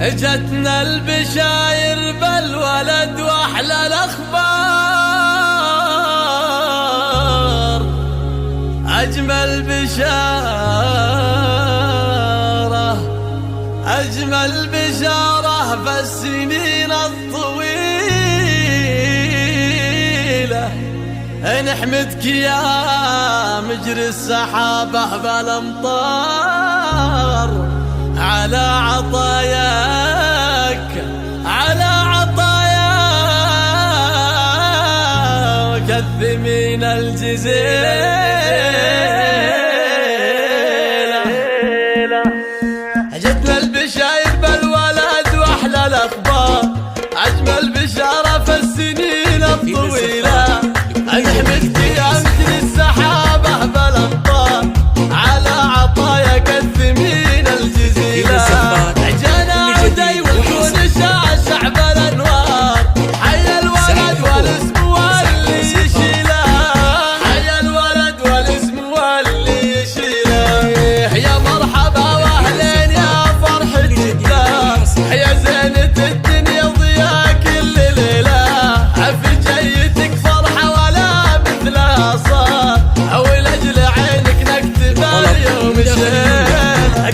اجتنا البشاير بالولد واحلى الاخبار، اجمل بشارة اجمل بشارة في السنين الطويلة. نحمدك يا مجري السحابة بالامطار على عطاياك وكثمين الجزيلة. جتنا البشاير بالولد واحلى الاخبار، اجمل بشارة في السنين الطويلة. نحمدك يا مجري السحابة بالامطار على عطاياك الثمين الجزيلة. جانا عدي والكون شعشع بالانوار، حي الولد والاسم واللي يشيله، حي الولد والاسم واللي يشيله. يا مرحبا واهلين يا فرحة الدار، يا زينة الدنيا ضياء كل ليلة. في جيتك فرحة ولا مثلها صار، او لاجل عينك نكتب اليوم شيل.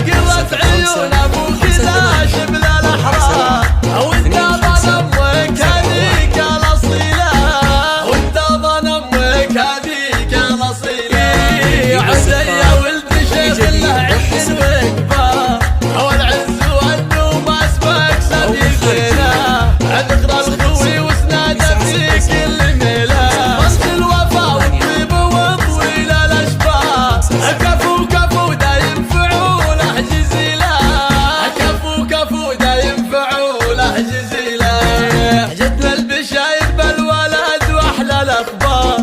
قرت عيون ابوك ذا شبل الاحرار، وانت ظن امك هذيك الاصيلة، وانت ظن امك هذيك الاصيلة. عزي يا ولد شيخ له عز وكبار، والعز والنوم اسمك صديقنا. ذكرى الخوي وسناده في كل ميله، وسط الوفا والطيب وطويل الاشبار. كفو كفو دايم فعوله جزيله، كفو كفو دايم فعوله جزيله. جتنا البشاير بالولد واحلى الاخبار،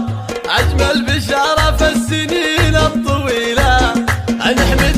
اجمل بشاره في السنين الطويله. نحمد